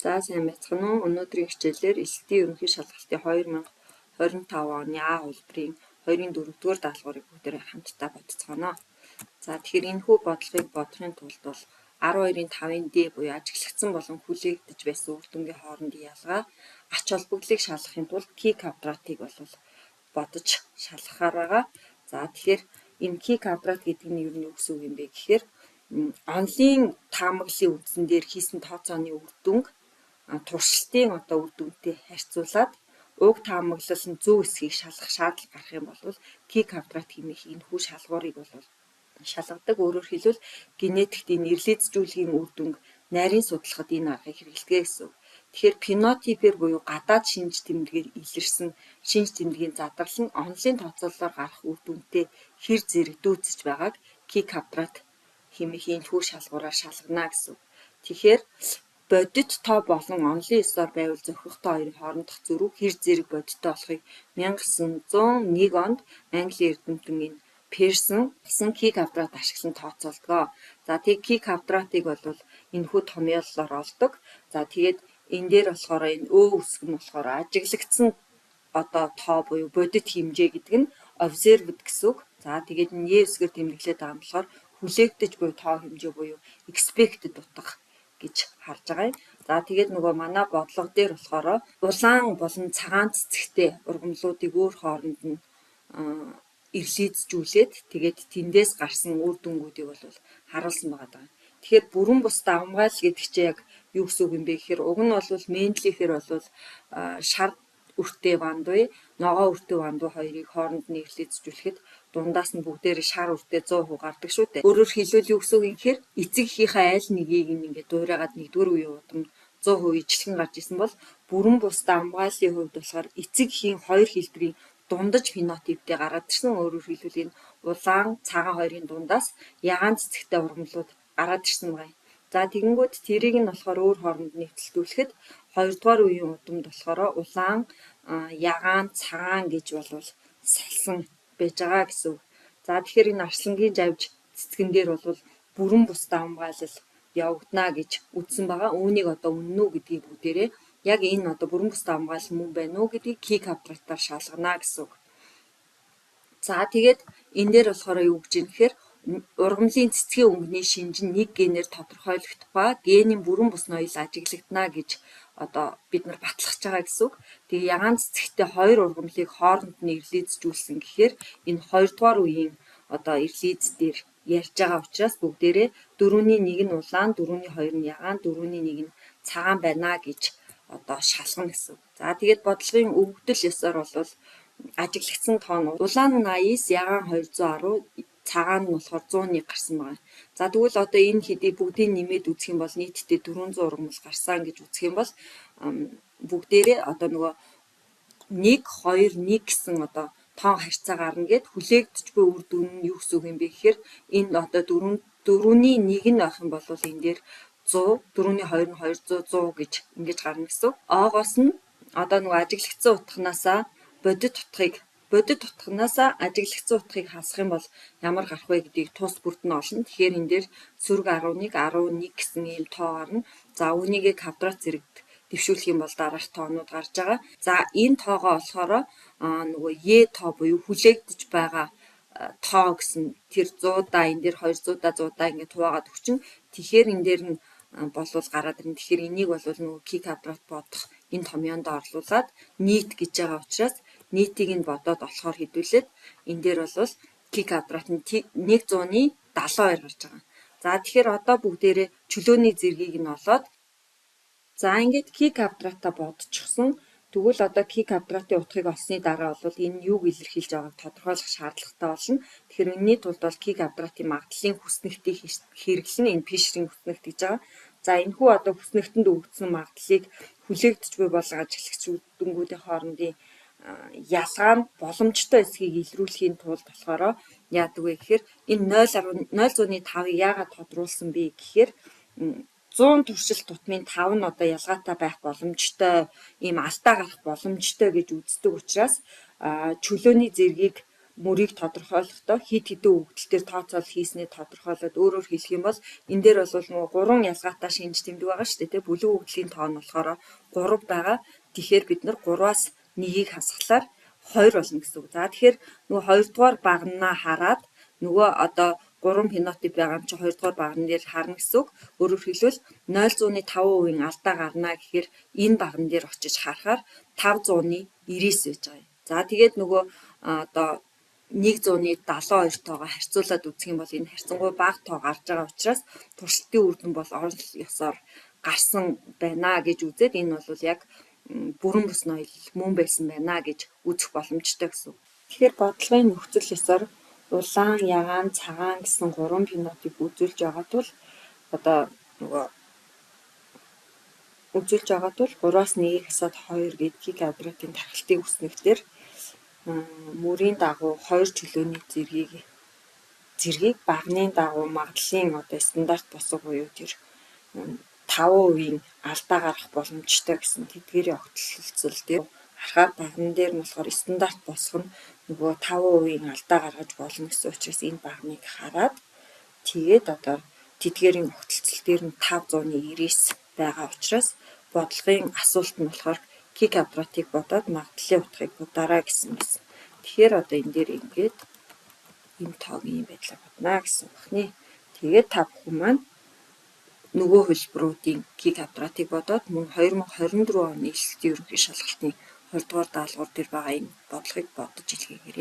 За сайн байцгаана уу? Өнөөдрийн хичээлээр эсэлтийн ерөнхий шалгалтын 2025 оны А улбарын 2-ын 4-р даалгаврыг бүгдээрээ хамтдаа бодцгоно. За тэгэхээр энэхүү бодлогыг бодохын тулд бол 12-ын 5-ын D буюу ажиглагдсан болон хүлээгдэж байсан үр дүнгийн хоорондын ялгаа ач холбогдлыг шалгахын тулд key квадратыг бол бодож шалгахаар байгаа. За тэгэхээр энэ key квадрат гэдэг нь юу гэсэн үг юм бэ гэхээр онлын таамаглалын үндсэн дээр хийсэн тооцооны үр дүнг туршилтын үр дүнтэй харьцуулаад уг таамаглал нь зөв эсхийг шалгах шаардлага гарах юм бол key квадрат хэмээх энэхүү шалгуурыг бол шалгадаг. Өөрөөр хэлбэл генетикт энэ ирлээцжүүлгийн үр дүнг нарийн судлахад энэ аргыг хэрэглэдэг гэсэн. Тэгэхээр фенотипээр буюу гадаад шинж тэмдгээр илэрсэн шинж тэмдгийн задрал нь онлын тооцоололоор гарах үр дүнтэй хэр зэрэгдүүлж байгааг key квадрат хэмээх энэхүү шалгуураар шалгана гэсэн. Тэгэхээр бодит тоо болон онлын ёсоор байвал зохирохтой хоёрын хоорондох зөрүү хэр зэрэг бодиттой болохыг 1901 онд Английн эрдэмтэн энэ Персон гэсэн key квадрат ашиглан тооцоолдгоо. За тэгээ key квадратыг бол энэхүү томьёололоор олдог. За тэгээд энэ дээр болохоор энэ өө үсэг нь болохоор ажиглагдсан тоо буюу бодит хэмжээ гэдэг нь observed гэсэн үг. За тэгээд Е үсгээр тэмдэглээд байгаа юм болохоор хүлээгдэж буй тоо хэмжээ буюу expected утга гэж харж байгаа юм. За тэгээд нөгөө манай бодлого дээр болохоор улаан болон цагаан цэцэгтэй ургамлуудыг өөр хооронд нь ирлийцжүүлээд тэгээд тэндээс гарсан үр дүнгуудыг бол харуулсан байгаа. Тэгэхээр бүрэн бус давмгаал гэдэг чинь яг юу гэсэн үг юм бэ гэхээр уг нь бол Менделихээр бол шар үртэй вандуй, ногоо үртэй вандуй хоёрыг хооронд нь ирлийцжүүлэхэд дундаас нь бүгдээр шар үртэй 100% гардаг шүү дээ. Өөрөөр хэлбэл юу гэсэн үг юм гэхээр эцэг эхийнхээ айл нэгийг ингээд дуурайгаад нэгдүгээр үеийн удам 100% ижилхэн гарч исэн бол бүрэн бус давмгааллын хувьд болохоор эцэг эхийн хоёр хэлбэрийн дундаж фенотиптэй гараад ирсэн. Өөрөөр хэлбэл энэ улаан, цагаан хоёрын дундаас ягаан цэцэгтэй ургамлууд гараад ирсэн байна. За тэгэнгүүт тэрийг нь болохоор өөр хооронд нэвтэлтүүлэхэд 2-р үеийн удамд болохоор улаан, ягаан, цагаан гэж бол салсан байж байгаа гэсэн. За тэгэхээр энэ арслангийн жавж цэцгэн дээр бол бүрэн бус давмгаалал явагдана гэж үзсэн байгаа. Үүнийг үнэн үү гэдгийг бүгдээрээ яг энэ бүрэн бус давмгаалал мөн байна уу гэдгийг key квадратаар шалгана гэсэн. За тэгээд энэ дээр болохоор юу гэж юм гэхээр ургамлын цэцгийн өнгөний шинж нь нэг генээр тодорхойлогдох ба генийн бүрэн бус ноёл ажиглагдана гэж бид нар батлахж байгаа гэсэн. Тэгээ ягаан цэцэгтэй хоёр ургамлыг хооронд нь ирлийцжүүлсэн гэхээр энэ 2-р үеийн ирлийц дээр ярьж байгаа учраас бүгдээрээ 4-ний 1 нь улаан, 4-ний 2 нь ягаан, 4-ний 1 нь цагаан байна гэж шалгана гэсэн. За тэгээд бодлогын өвгдөл ёсоор бол ажиглагдсан тоо нь улаан нь 89, ягаан 210, цагаан нь болохоор 101 гарсан байна. За тэгвэл энэ хэдийг бүгдийг нэмээд үзэх юм бол нийтдээ 400 ургамал гарсан гэж үзэх юм бол бүгдээрээ нөгөө 1 2 1 гэсэн тоон харьцаа гарна гэд хүлээгдэж буй үр дүн нь юу гэсэн үг юм бэ гэхээр энэ 4-ний 1 нь авах юм бол энэ дээр 100, 4-ний 2 нь 200, 100 гэж ингэж гарна гэсэн. Оогоос нь нөгөө ажиглагдсан утганаасаа бодит утганаасаа ажиглагдсан утгыг хасах юм бол ямар гарах вэ гэдгийг тус бүрд нь олно. Тэгэхээр энэ дээр сөрөг 11, 11 гэсэн ийм тоо гарна. За үүнийгээ квадрат зэрэгт дэвшүүлэх юм бол дараах тоонууд гарч байгаа. За энэ тоогоо болохоор нөгөө Е тоо буюу хүлээгдэж байгаа тоо гэсэн тэр 100-аа энэ дээр 200-аа 100-аа ингээд хуваагаад өгчин. Тэгэхээр энэ дээр нь болвол гараад ирнэ. Тэгэхээр энийг бол нөгөө key квадрат бодох энэ томьёонд орлуулад нийт гэж байгаа учраас нийтийг нь бодоод олохоор хэдүүлээд энэ дээр бол key квадрат нь 100-ны 72 гарч байгаа. За тэгэхээр бүгдээрээ чөлөөний зэргийг нь олоод за ингээд key квадратаа бодчихсон. Тэгвэл key квадратын утгыг олсны дараа бол энэ юуг илэрхийлж байгааг тодорхойлох шаардлагатай болно. Тэгэхээр энэний тулд бол key квадратын магадлалын хүснэгтийг хэрэглэн энэ Фишерийн хүснэгт гэж байгаа. За энэхүү хүснэгтэнд өгөгдсөн магадлалыг хүлээгдэж буй болон ажиглагч үр-дүнгуудын хоорондын ялгаа нь боломжтой эсхийг илрүүлэхийн тулд болохоор яадаг вэ гэхээр энэ 0.5-ыг яагаад тодруулсан бэ гэхээр 100 туршилт тутмын 5 нь ялгаатай байх боломжтой, ийм алдаа гарах боломжтой гэж үздэг учраас чөлөөний зэргийг мөрийг тодорхойлохдоо хэд хэдэн өгдөлтөөр тооцоол хийснээ тодорхойлоод өөрөөр хэлэх юм бол энэ дээр бол нөгөө 3 ялгаатай шинж тэмдэг байгаа шүү дээ тийм бүлэг өгдлийн тоон болохоор 3 байгаа. Тэгэхээр бид нар 3-аас 1-ийг хасглаар 2 болно гэсэн үг. За тэгэхээр нөгөө 2 дугаар багнаа хараад нөгөө одоо 3 фенотип байгаа юм чи 2 дугаар багнан дээр харна гэсэн үг. Өөрөөр хэлбэл 0.5% алдаа гарна гэхээр энэ багнан дээр очиж харахаар 599 байж байгаа юм. За тэгээд нөгөө одоо 172 тоогоо харьцуулаад үзэх юм бол энэ харьцангуй бага тоо гарч байгаа учраас туршилтын үр дүн бол орон ёсоор гарсан байна гэж үзээд энэ бол яг бүрэн бүс ноёл мөн байсан байна гэж үзэх боломжтой гэсэн. Тэгэхээр бодлогын нөхцөл ёсоор улаан, ягаан, цагаан гэсэн 3 фенотип үзүүлж байгаа тул одоо нөгөө үзүүлж байгаа тул 3-аас 1-ийг хасаад 2 гэдгийг квадратын тархалтын үснэгтэр мөрийн дагуу 2 чөлөөний зэргийг багны дагуу магадлалын одоо стандарт босго буюу тэр 5% алдаа гарах боломжтой гэсэн тэдгээрийн огтлолцол дээр харахаар багнан дээр нь болохоор стандарт босго нь нөгөө 5% алдаа гаргаж болно гэсэн учраас энэ багныг хараад тэгээд одоо тэдгээрийн огтлолцол дээр нь 599 байгаа учраас бодлогын асуулт нь болохоор квадратыг бодоод магадлалын утгыг бодоорой гэсэн байсан. Тэгэхээр одоо энэ дээр ингээд энэ тоогийн байдлаар бодно гэсэн багны. Тэгээд та бүхэн маань нөгөө хөлбөрүүдийн квадратыг бодоод мөн 2024 оны элсэлтийн ерөнхий шалгалтын 20 дугаар даалгавар дээр байгаа энэ бодлогыг бодож илгээгээрэй.